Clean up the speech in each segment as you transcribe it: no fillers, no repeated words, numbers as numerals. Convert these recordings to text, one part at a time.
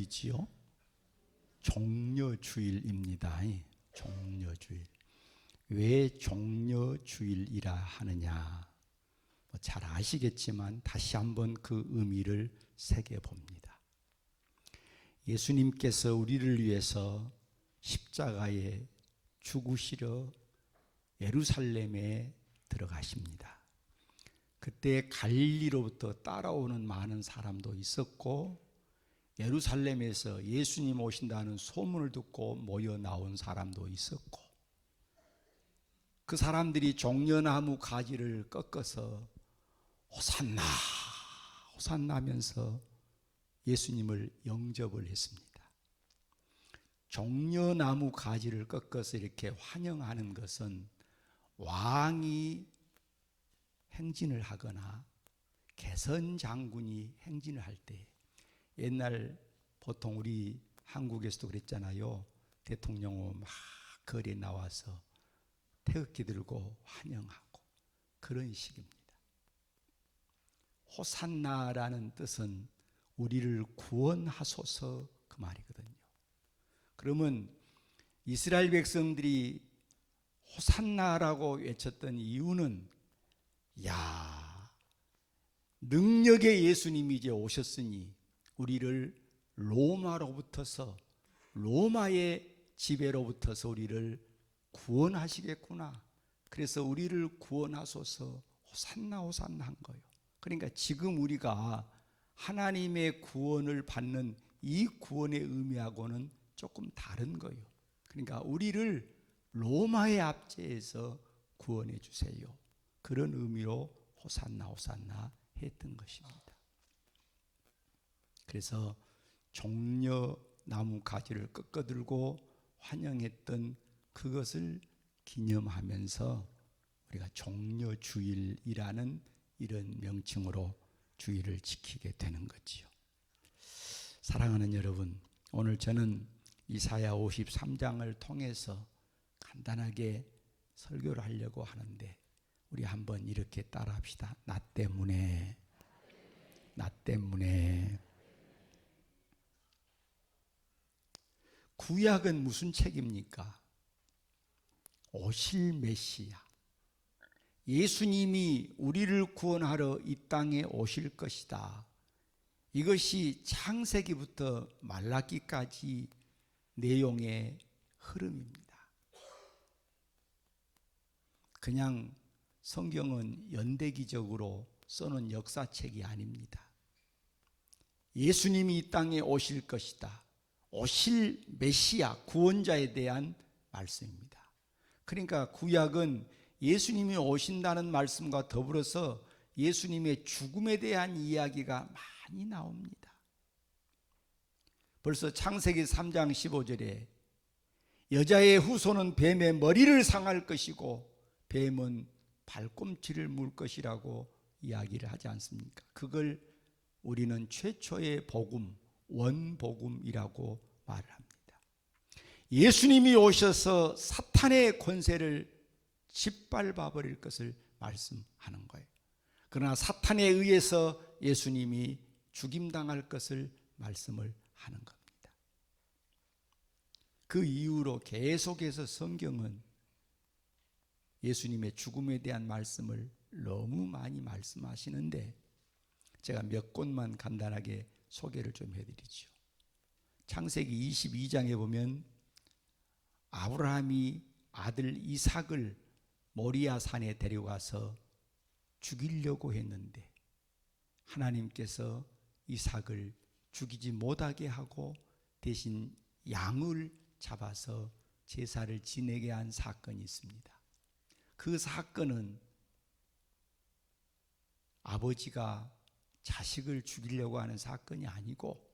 주일이지요? 종려주일입니다. 종려주일. 왜 종려주일이라 하느냐? 잘 아시겠지만 다시 한번 그 의미를 새겨봅니다. 예수님께서 우리를 위해서 십자가에 죽으시려 예루살렘에 들어가십니다. 그때 갈릴리로부터 따라오는 많은 사람도 있었고, 예루살렘에서 예수님 오신다는 소문을 듣고 모여 나온 사람도 있었고, 그 사람들이 종려나무 가지를 꺾어서 호산나 호산나 하면서 예수님을 영접을 했습니다. 종려나무 가지를 꺾어서 이렇게 환영하는 것은 왕이 행진을 하거나 개선 장군이 행진을 할 때, 옛날 보통 우리 한국에서도 그랬잖아요. 대통령은 막 거리에 나와서 태극기 들고 환영하고 그런 식입니다. 호산나라는 뜻은 우리를 구원하소서 그 말이거든요. 그러면 이스라엘 백성들이 호산나라고 외쳤던 이유는, 야, 능력의 예수님이 이제 오셨으니 우리를 로마로부터서, 로마의 지배로부터서 우리를 구원하시겠구나. 그래서 우리를 구원하소서 호산나 호산나 한 거예요. 그러니까 지금 우리가 하나님의 구원을 받는 이 구원의 의미하고는 조금 다른 거예요. 그러니까 우리를 로마의 압제에서 구원해 주세요. 그런 의미로 호산나 호산나 했던 것입니다. 그래서 종려나무 가지를 꺾어들고 환영했던 그것을 기념하면서 우리가 종려주일이라는 이런 명칭으로 주일을 지키게 되는 거지요. 사랑하는 여러분, 오늘 저는 이사야 53장을 통해서 간단하게 설교를 하려고 하는데, 우리 한번 이렇게 따라합시다. 나 때문에, 나 때문에. 구약은 무슨 책입니까? 오실 메시아, 예수님이 우리를 구원하러 이 땅에 오실 것이다. 이것이 창세기부터 말라기까지 내용의 흐름입니다. 그냥 성경은 연대기적으로 써놓은 역사책이 아닙니다. 예수님이 이 땅에 오실 것이다. 오실 메시아, 구원자에 대한 말씀입니다. 그러니까 구약은 예수님이 오신다는 말씀과 더불어서 예수님의 죽음에 대한 이야기가 많이 나옵니다. 벌써 창세기 3장 15절에 여자의 후손은 뱀의 머리를 상할 것이고 뱀은 발꿈치를 물 것이라고 이야기를 하지 않습니까? 그걸 우리는 최초의 복음, 원복음이라고 말을 합니다. 예수님이 오셔서 사탄의 권세를 짓밟아 버릴 것을 말씀하는 거예요. 그러나 사탄에 의해서 예수님이 죽임당할 것을 말씀을 하는 겁니다. 그 이후로 계속해서 성경은 예수님의 죽음에 대한 말씀을 너무 많이 말씀하시는데, 제가 몇 곳만 간단하게 소개를 좀 해드리죠. 창세기 22장에 보면 아브라함이 아들 이삭을 모리아 산에 데려가서 죽이려고 했는데 하나님께서 이삭을 죽이지 못하게 하고 대신 양을 잡아서 제사를 지내게 한 사건이 있습니다. 그 사건은 아버지가 자식을 죽이려고 하는 사건이 아니고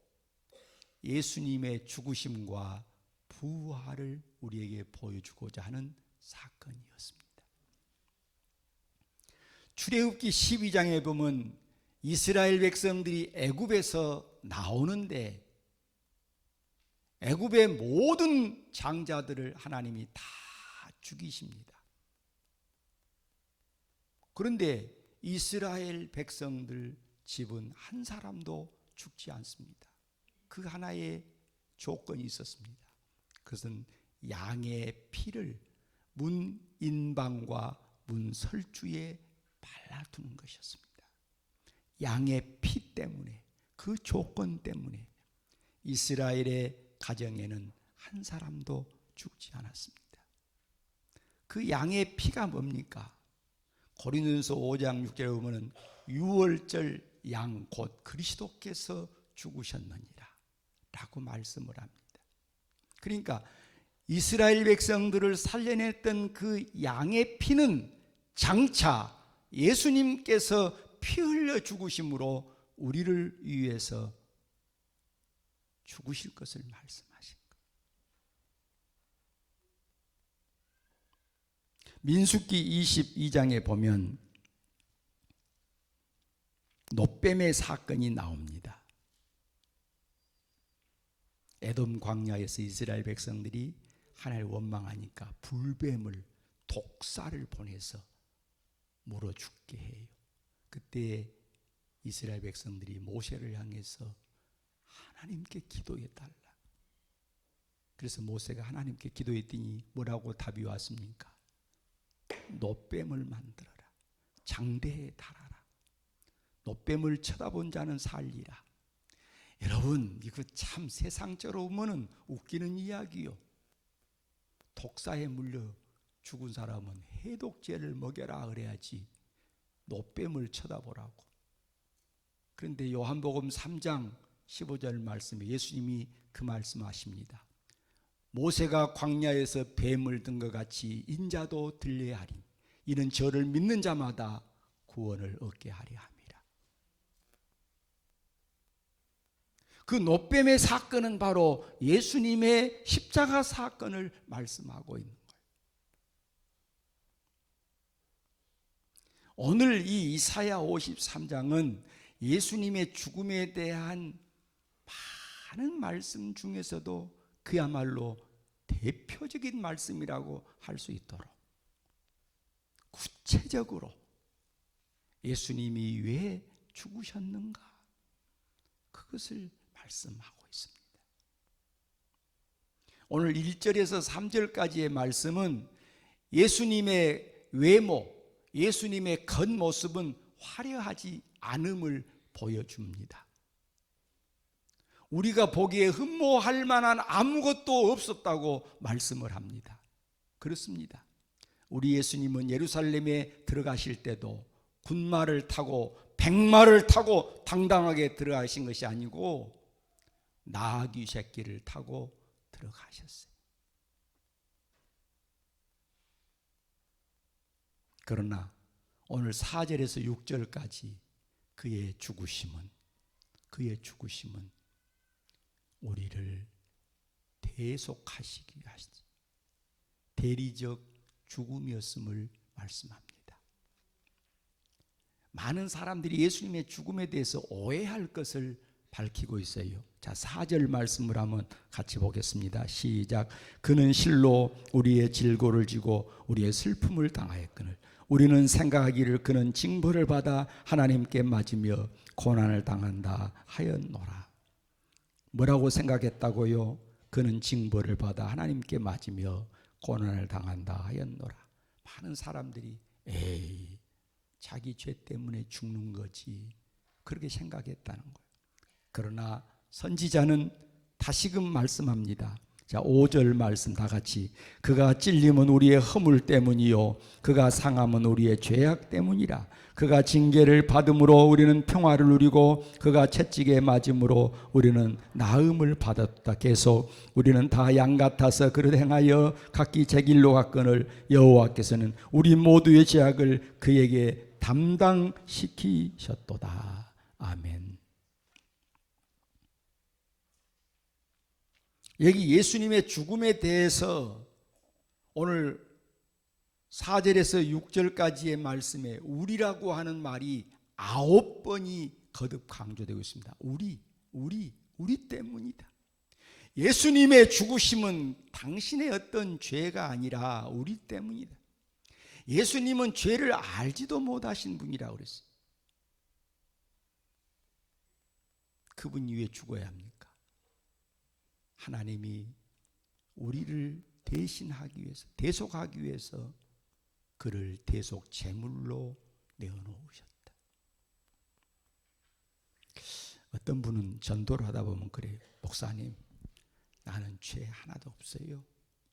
예수님의 죽으심과 부활을 우리에게 보여주고자 하는 사건이었습니다. 출애굽기 12장에 보면 이스라엘 백성들이 애굽에서 나오는데 애굽의 모든 장자들을 하나님이 다 죽이십니다. 그런데 이스라엘 백성들 집은 한 사람도 죽지 않습니다. 그 하나의 조건이 있었습니다. 그것은 양의 피를 문 인방과 문 설주에 발라두는 것이었습니다. 양의 피 때문에, 그 조건 때문에 이스라엘의 가정에는 한 사람도 죽지 않았습니다. 그 양의 피가 뭡니까? 고린도전서 5장 6절에 보면 유월절 양 곧 그리스도께서 죽으셨느니라 라고 말씀을 합니다. 그러니까 이스라엘 백성들을 살려냈던 그 양의 피는 장차 예수님께서 피 흘려 죽으심으로 우리를 위해서 죽으실 것을 말씀하신 거예요. 민수기 22장에 보면 놋뱀의 사건이 나옵니다. 에돔 광야에서 이스라엘 백성들이 하나님을 원망하니까 불뱀을, 독사를 보내서 물어 죽게 해요. 그때 이스라엘 백성들이 모세를 향해서 하나님께 기도해 달라. 그래서 모세가 하나님께 기도했더니 뭐라고 답이 왔습니까? 놋뱀을 만들어라. 장대에 달아라. 놋뱀을 쳐다본 자는 살리라. 여러분, 이거 참 세상적으로 보면 웃기는 이야기요. 독사에 물려 죽은 사람은 해독제를 먹여라 그래야지 놋뱀을 쳐다보라고. 그런데 요한복음 3장 15절 말씀에 예수님이 그 말씀하십니다. 모세가 광야에서 뱀을 든 것 같이 인자도 들려야 하리. 이는 저를 믿는 자마다 구원을 얻게 하려 함이라. 그 놋뱀의 사건은 바로 예수님의 십자가 사건을 말씀하고 있는 거예요. 오늘 이 이사야 53장은 예수님의 죽음에 대한 많은 말씀 중에서도 그야말로 대표적인 말씀이라고 할 수 있도록 구체적으로 예수님이 왜 죽으셨는가, 그것을 말씀하고 있습니다. 오늘 1절에서 3절까지의 말씀은 예수님의 외모, 예수님의 겉모습은 화려하지 않음을 보여줍니다. 우리가 보기에 흠모할 만한 아무것도 없었다고 말씀을 합니다. 그렇습니다. 우리 예수님은 예루살렘에 들어가실 때도 군마를 타고 백마를 타고 당당하게 들어가신 것이 아니고 나귀 새끼를 타고 들어가셨어요. 그러나 오늘 4절에서 6절까지 그의 죽으심은 우리를 대속하시기 위하시 대리적 죽음이었음을 말씀합니다. 많은 사람들이 예수님의 죽음에 대해서 오해할 것을 밝히고 있어요. 자, 4절 말씀을 한번 같이 보겠습니다. 시작. 그는 실로 우리의 질고를 지고 우리의 슬픔을 당하였거늘 우리는 생각하기를 그는 징벌을 받아 하나님께 맞으며 고난을 당한다 하였노라. 뭐라고 생각했다고요? 그는 징벌을 받아 하나님께 맞으며 고난을 당한다 하였노라. 많은 사람들이 에이, 자기 죄 때문에 죽는 거지, 그렇게 생각했다는 거예요. 그러나 선지자는 다시금 말씀합니다. 자, 5절 말씀 다 같이. 그가 찔림은 우리의 허물 때문이요 그가 상함은 우리의 죄악 때문이라. 그가 징계를 받음으로 우리는 평화를 누리고 그가 채찍에 맞음으로 우리는 나음을 받았다. 계속 우리는 다 양 같아서 그릇 행하여 각기 제 길로 갔거늘 여호와께서는 우리 모두의 죄악을 그에게 담당시키셨도다. 아멘. 여기 예수님의 죽음에 대해서 오늘 4절에서 6절까지의 말씀에 우리라고 하는 말이 9번이 거듭 강조되고 있습니다. 우리 때문이다. 예수님의 죽으심은 당신의 어떤 죄가 아니라 우리 때문이다. 예수님은 죄를 알지도 못하신 분이라고 그랬어요. 그분이 왜 죽어야 합니까? 하나님이 우리를 대신하기 위해서, 대속하기 위해서 그를 대속 제물로 내어놓으셨다. 어떤 분은 전도를 하다 보면 그래요. 목사님, 나는 죄 하나도 없어요.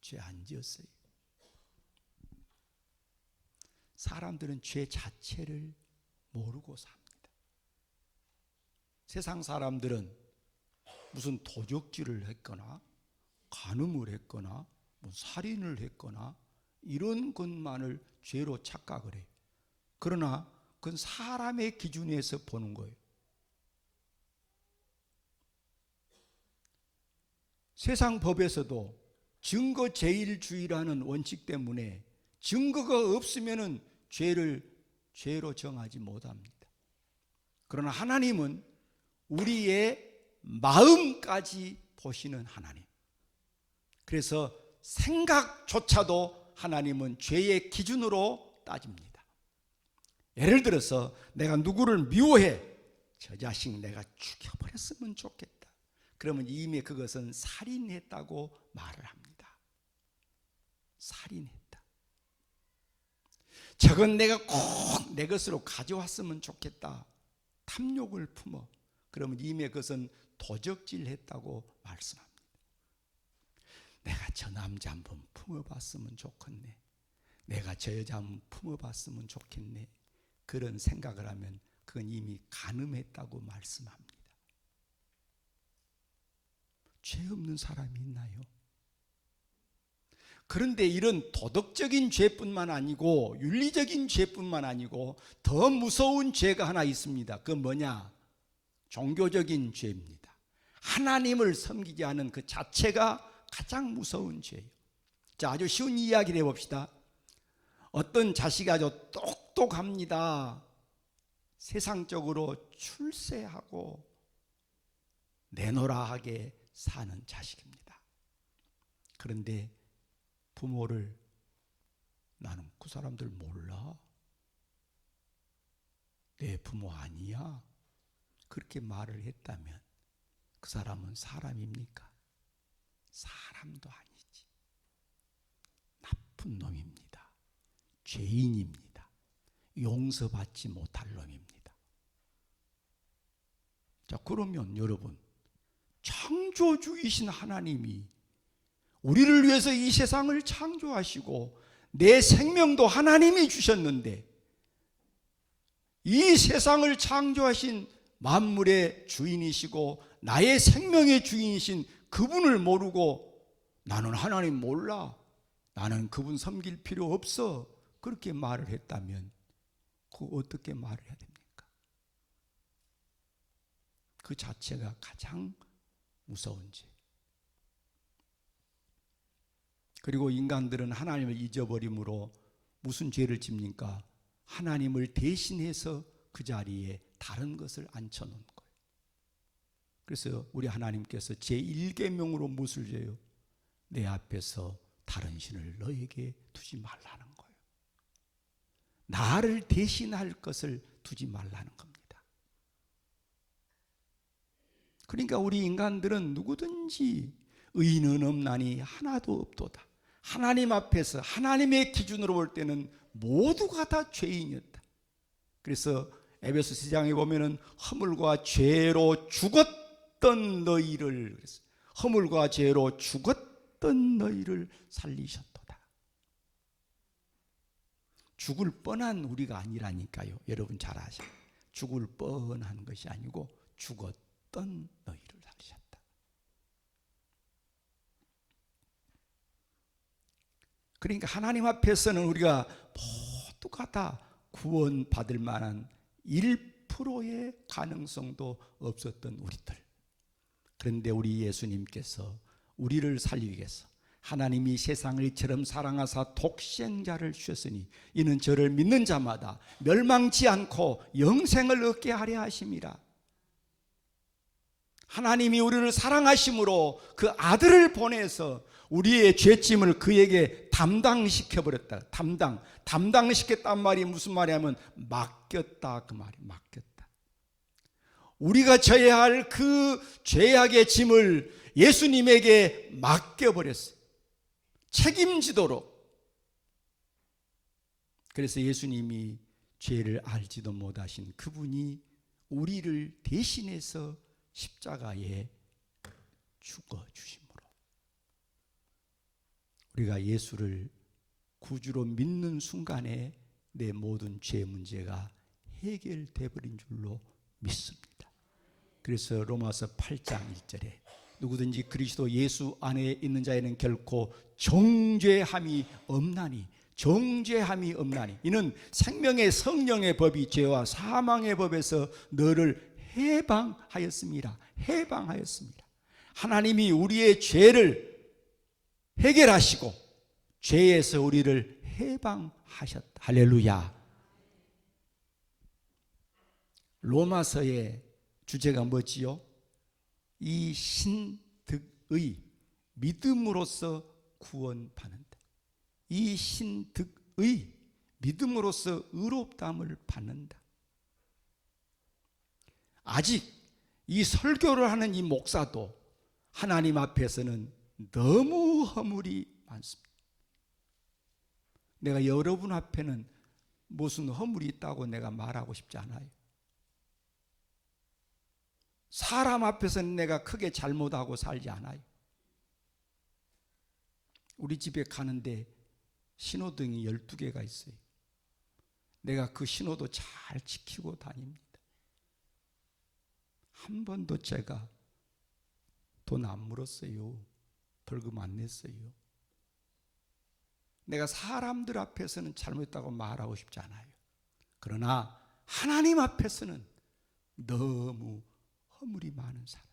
죄 안 지었어요. 사람들은 죄 자체를 모르고 삽니다. 세상 사람들은 무슨 도적질을 했거나 간음을 했거나 뭐 살인을 했거나 이런 것만을 죄로 착각을 해요. 그러나 그건 사람의 기준에서 보는 거예요. 세상 법에서도 증거 제일주의라는 원칙 때문에 증거가 없으면은 죄로 정하지 못합니다. 그러나 하나님은 우리의 마음까지 보시는 하나님. 그래서 생각조차도 하나님은 죄의 기준으로 따집니다. 예를 들어서 내가 누구를 미워해. 저 자식 내가 죽여버렸으면 좋겠다. 그러면 이미 그것은 살인했다고 말을 합니다. 살인했다. 저건 내가 꼭 내 것으로 가져왔으면 좋겠다. 탐욕을 품어. 그러면 이미 그것은 도적질했다고 말씀합니다. 내가 저 남자 한번 품어봤으면 좋겠네. 내가 저 여자 한번 품어봤으면 좋겠네. 그런 생각을 하면 그건 이미 간음했다고 말씀합니다. 죄 없는 사람이 있나요? 그런데 이런 도덕적인 죄뿐만 아니고 윤리적인 죄뿐만 아니고 더 무서운 죄가 하나 있습니다. 그건 뭐냐? 종교적인 죄입니다. 하나님을 섬기지 않은 그 자체가 가장 무서운 죄예요. 자, 아주 쉬운 이야기를 해봅시다. 어떤 자식이 아주 똑똑합니다. 세상적으로 출세하고 내노라하게 사는 자식입니다. 그런데 부모를 나는 그 사람들 몰라. 내 부모 아니야. 그렇게 말을 했다면 그 사람은 사람입니까? 사람도 아니지. 나쁜 놈입니다. 죄인입니다. 용서받지 못할 놈입니다. 자, 그러면 여러분, 창조주이신 하나님이 우리를 위해서 이 세상을 창조하시고 내 생명도 하나님이 주셨는데 이 세상을 창조하신 만물의 주인이시고 나의 생명의 주인이신 그분을 모르고 나는 하나님 몰라, 나는 그분 섬길 필요 없어, 그렇게 말을 했다면 그 어떻게 말을 해야 됩니까? 그 자체가 가장 무서운 죄. 그리고 인간들은 하나님을 잊어버림으로 무슨 죄를 집니까? 하나님을 대신해서 그 자리에 다른 것을 앉혀놓은 거예요. 그래서 우리 하나님께서 제1계명으로 무엇을 줘요? 내 앞에서 다른 신을 너에게 두지 말라는 거예요. 나를 대신할 것을 두지 말라는 겁니다. 그러니까 우리 인간들은 누구든지 의인은 없나니 하나도 없도다. 하나님 앞에서 하나님의 기준으로 볼 때는 모두가 다 죄인이었다. 그래서 에베소 4장에 보면은 허물과 죄로 죽었던 너희를, 그래서 허물과 죄로 죽었던 너희를 살리셨도다. 죽을 뻔한 우리가 아니라니까요. 여러분 잘 아셔요. 죽을 뻔한 것이 아니고 죽었던 너희를 살리셨다. 그러니까 하나님 앞에서는 우리가 모두가 다 구원받을 만한 1%의 가능성도 없었던 우리들. 그런데 우리 예수님께서 우리를 살리기 위해서 하나님이 세상을 이처럼 사랑하사 독생자를 주셨으니 이는 저를 믿는 자마다 멸망치 않고 영생을 얻게 하려 하심이라. 하나님이 우리를 사랑하심으로 그 아들을 보내서 우리의 죄짐을 그에게 담당시켜버렸다. 담당시켰단 말이 무슨 말이냐면 맡겼다, 그 말이 맡겼다. 우리가 져야 할 그 죄악의 짐을 예수님에게 맡겨버렸어요. 책임지도록. 그래서 예수님이 죄를 알지도 못하신 그분이 우리를 대신해서 십자가에 죽어주심으로 우리가 예수를 구주로 믿는 순간에 내 모든 죄 문제가 해결돼 버린 줄로 믿습니다. 그래서 로마서 8장 1절에 누구든지 그리스도 예수 안에 있는 자에는 결코 정죄함이 없나니, 정죄함이 없나니, 이는 생명의 성령의 법이 죄와 사망의 법에서 너를 해방하였습니다. 해방하였습니다. 하나님이 우리의 죄를 해결하시고 죄에서 우리를 해방하셨다. 할렐루야. 로마서의 주제가 뭐지요? 이 신득의 믿음으로써 구원받는다. 이 신득의 믿음으로써 의롭다함을 받는다. 아직 이 설교를 하는 이 목사도 하나님 앞에서는 너무 허물이 많습니다. 내가 여러분 앞에는 무슨 허물이 있다고 내가 말하고 싶지 않아요. 사람 앞에서는 내가 크게 잘못하고 살지 않아요. 우리 집에 가는데 신호등이 12개가 있어요. 내가 그 신호도 잘 지키고 다닙니다. 한 번도 제가 돈 안 물었어요. 벌금 안 냈어요. 내가 사람들 앞에서는 잘못했다고 말하고 싶지 않아요. 그러나 하나님 앞에서는 너무 허물이 많은 사람.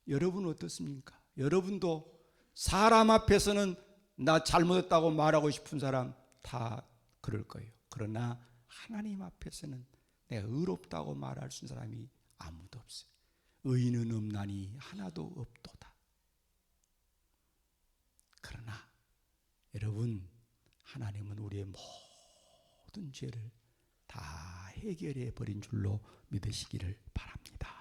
여러분은 어떻습니까? 여러분도 사람 앞에서는 나 잘못했다고 말하고 싶은 사람 다 그럴 거예요. 그러나 하나님 앞에서는 내가 의롭다고 말할 수 있는 사람이 아무도 없어요. 의인은 없나니 하나도 없도다. 그러나 여러분, 하나님은 우리의 모든 죄를 다 해결해 버린 줄로 믿으시기를 바랍니다.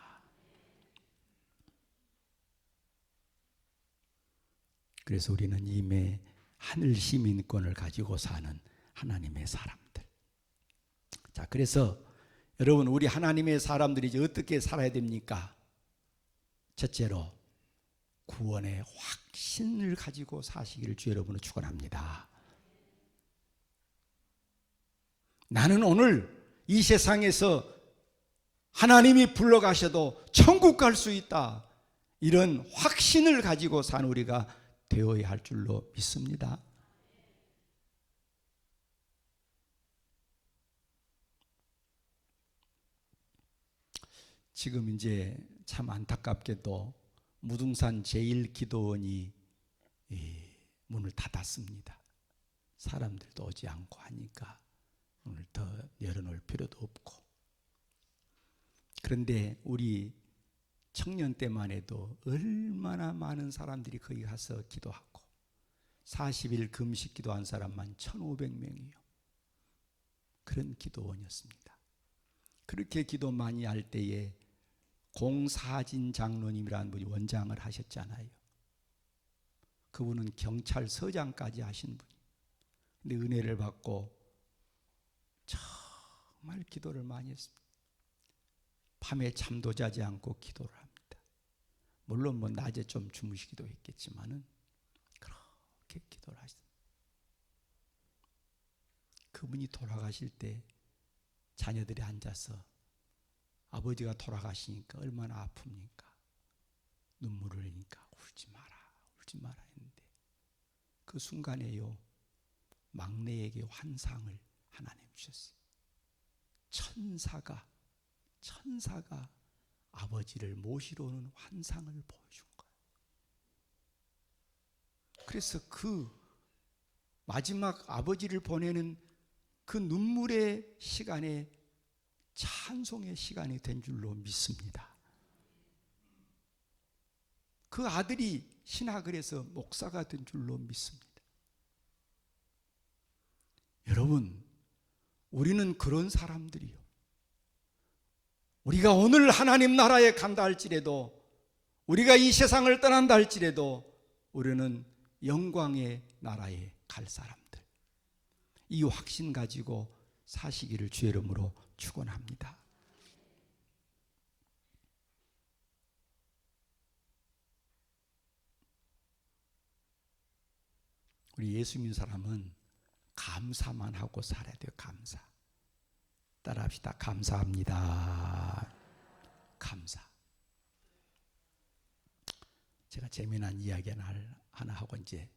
그래서 우리는 이미 하늘 시민권을 가지고 사는 하나님의 사람들. 자, 그래서 여러분, 우리 하나님의 사람들이 이제 어떻게 살아야 됩니까? 첫째로 구원의 확신을 가지고 사시기를 주 여러분을 축원합니다. 나는 오늘 이 세상에서 하나님이 불러가셔도 천국 갈 수 있다. 이런 확신을 가지고 사는 우리가 되어야 할 줄로 믿습니다. 지금 이제 참 안타깝게도 무등산 제1기도원이 문을 닫았습니다. 사람들도 오지 않고 하니까 오늘 더 열어놓을 필요도 없고. 그런데 우리 청년 때만 해도 얼마나 많은 사람들이 거기 가서 기도하고 40일 금식 기도한 사람만 1,500명이요. 그런 기도원이었습니다. 그렇게 기도 많이 할 때에 공사진 장로님이라는 분이 원장을 하셨잖아요. 그분은 경찰서장까지 하신 분이. 근데 은혜를 받고 정말 기도를 많이 했습니다. 밤에 잠도 자지 않고 기도를 합니다. 물론 뭐 낮에 좀 주무시기도 했겠지만은 그렇게 기도를 하셨습니다. 그분이 돌아가실 때 자녀들이 앉아서 아버지가 돌아가시니까 얼마나 아픕니까? 눈물을 흘리니까 울지 마라, 울지 마라 했는데 그 순간에요, 막내에게 환상을 하나님 주셨어요. 천사가 아버지를 모시러 오는 환상을 보여준 거예요. 그래서 그 마지막 아버지를 보내는 그 눈물의 시간에 찬송의 시간이 된 줄로 믿습니다. 그 아들이 신학을 해서 목사가 된 줄로 믿습니다. 여러분, 우리는 그런 사람들이요. 우리가 오늘 하나님 나라에 간다 할지라도 우리가 이 세상을 떠난다 할지라도 우리는 영광의 나라에 갈 사람들, 이 확신 가지고 사시기를 주의 이름으로 축원합니다. 우리 예수 믿는 사람은 감사만 하고 살아야 돼요. 감사. 따라합시다. 감사합니다. 감사. 제가 재미난 이야기 하나 하고 이제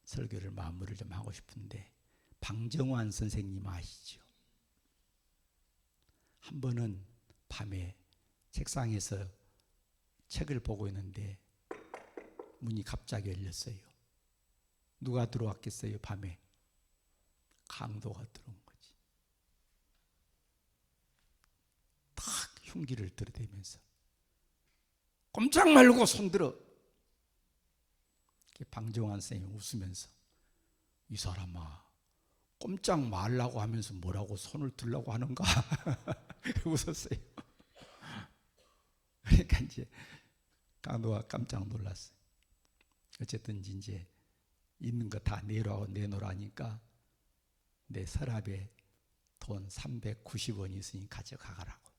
설교를 마무리를 좀 하고 싶은데, 방정환 선생님 아시죠? 한 번은 밤에 책상에서 책을 보고 있는데 문이 갑자기 열렸어요. 누가 들어왔겠어요? 밤에 강도가 들어온 거지. 탁 흉기를 들이대면서 꼼짝 말고 손들어. 방정환 선생님이 웃으면서, 이 사람아 꼼짝 말라고 하면서 뭐라고 손을 들라고 하는가? 웃었어요. 그러니까 이제 강도가 깜짝 놀랐어요. 어쨌든 이제 있는 거 다 내놓으라니까 내 서랍에 돈 390원이 있으니 가져가라고.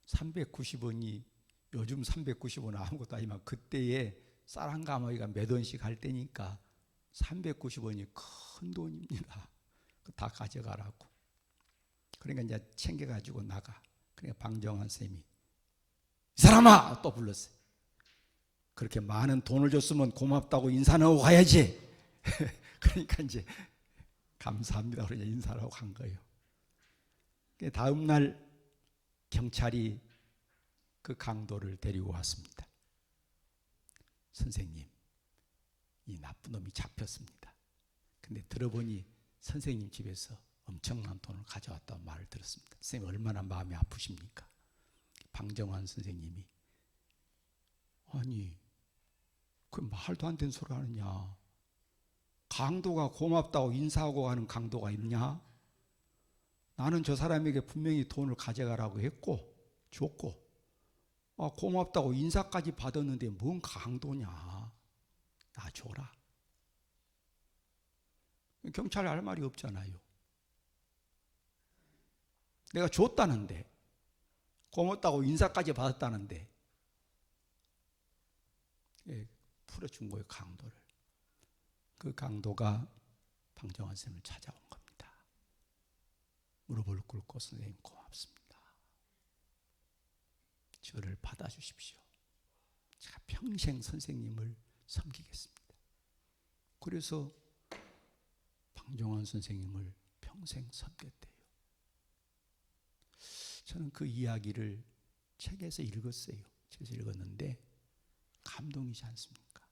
390원이 요즘 390원 아무것도 아니지만 그때에 쌀 한 가마니가 몇 원씩 할 때니까 390원이 큰 돈입니다. 다 가져가라고. 그러니까 이제 챙겨가지고 나가. 그러니까 방정환 쌤이, 이 사람아! 또 불렀어요. 그렇게 많은 돈을 줬으면 고맙다고 인사는 하고 가야지. 그러니까 이제 감사합니다. 그러냐 인사를 하고 간 거예요. 다음 날 경찰이 그 강도를 데리고 왔습니다. 선생님, 이 나쁜 놈이 잡혔습니다. 근데 들어보니 선생님 집에서 엄청난 돈을 가져왔다는 말을 들었습니다. 선생님 얼마나 마음이 아프십니까? 방정환 선생님이, 아니 그 말도 안 되는 소리 하느냐. 강도가 고맙다고 인사하고 가는 강도가 있냐? 나는 저 사람에게 분명히 돈을 가져가라고 했고 줬고, 고맙다고 인사까지 받았는데 뭔 강도냐. 나 줘라. 경찰이 할 말이 없잖아요. 내가 줬다는데, 고맙다고 인사까지 받았다는데, 풀어준 거예요, 강도를. 그 강도가 방정환 선생님을 찾아온 겁니다. 무릎을 꿇고, 선생님 고맙습니다. 저를 받아주십시오. 제가 평생 선생님을 섬기겠습니다. 그래서 방정환 선생님을 평생 섬겼대요. 저는 그 이야기를 책에서 읽었어요. 책에서 읽었는데 감동이지 않습니까?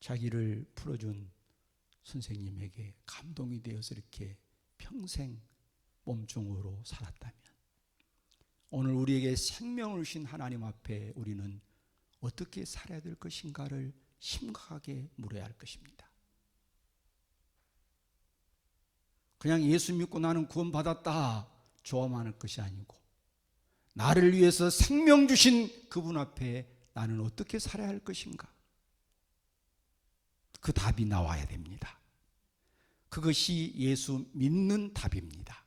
자기를 풀어준 선생님에게 감동이 되어서 이렇게 평생 몸종으로 살았다면, 오늘 우리에게 생명을 주신 하나님 앞에 우리는 어떻게 살아야 될 것인가를 심각하게 물어야 할 것입니다. 그냥 예수 믿고 나는 구원받았다 좋아만 할 것이 아니고, 나를 위해서 생명 주신 그분 앞에 나는 어떻게 살아야 할 것인가, 그 답이 나와야 됩니다. 그것이 예수 믿는 답입니다.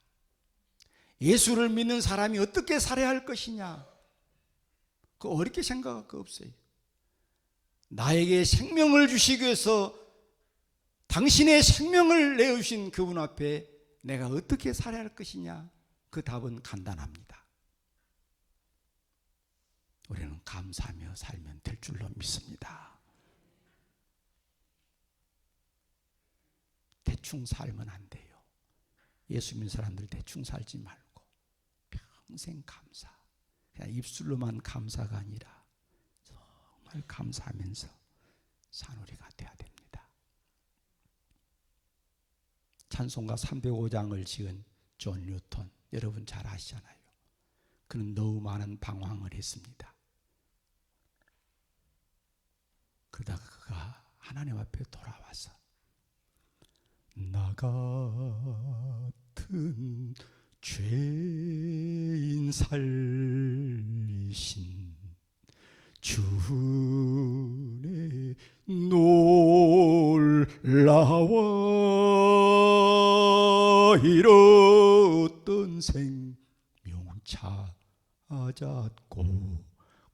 예수를 믿는 사람이 어떻게 살아야 할 것이냐, 그 어렵게 생각할 거 없어요. 나에게 생명을 주시기 위해서 당신의 생명을 내어주신 그분 앞에 내가 어떻게 살아야 할 것이냐, 그 답은 간단합니다. 우리는 감사하며 살면 될 줄로 믿습니다. 대충 살면 안 돼요. 예수 믿는 사람들 대충 살지 말고 평생 감사. 그냥 입술로만 감사가 아니라 정말 감사하면서 산 우리가 돼야 됩니다. 찬송가 305장을 지은 존 뉴턴, 여러분 잘 아시잖아요. 그는 너무 많은 방황을 했습니다. 그러다가 그가 하나님 앞에 돌아와서 나 같은 죄인 살리신 주의 놀라워 잃었던 생명 찾았고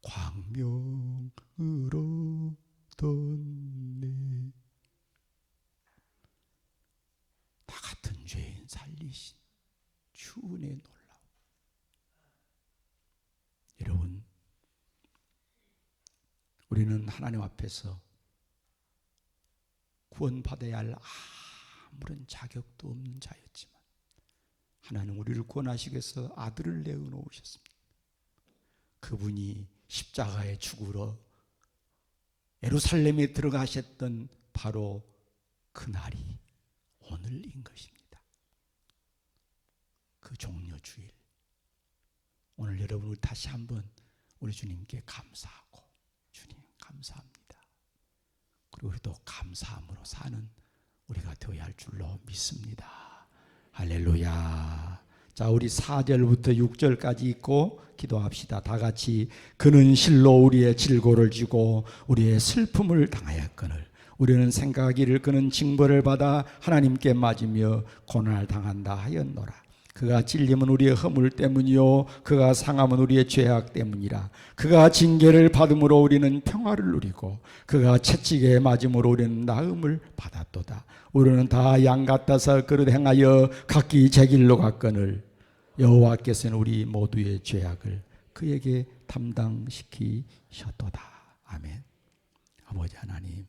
광명으로 떴네. 나 같은 죄인 살리신 주의 놀라워. 여러분, 우리는 하나님 앞에서 구원받아야 할 아무런 자격도 없는 자였지만 하나님 우리를 구원하시기 위해서 아들을 내어놓으셨습니다. 그분이 십자가에 죽으러 예루살렘에 들어가셨던 바로 그날이 오늘인 것입니다. 그 종려주일, 오늘 여러분을 다시 한번 우리 주님께 감사하고, 주님 감사합니다. 그리고 우리도 감사함으로 사는 우리가 되어야 할 줄로 믿습니다. 할렐루야. 자, 우리 4절부터 6절까지 읽고 기도합시다. 다 같이. 그는 실로 우리의 질고를 지고 우리의 슬픔을 당하였거늘 우리는 생각하기를 그는 징벌을 받아 하나님께 맞으며 고난을 당한다 하였노라. 그가 찔림은 우리의 허물 때문이요 그가 상함은 우리의 죄악 때문이라. 그가 징계를 받음으로 우리는 평화를 누리고 그가 채찍에 맞음으로 우리는 나음을 받았도다. 우리는 다 양 같아서 그릇 행하여 각기 제 길로 갔거늘 여호와께서는 우리 모두의 죄악을 그에게 담당시키셨도다. 아멘. 아버지 하나님,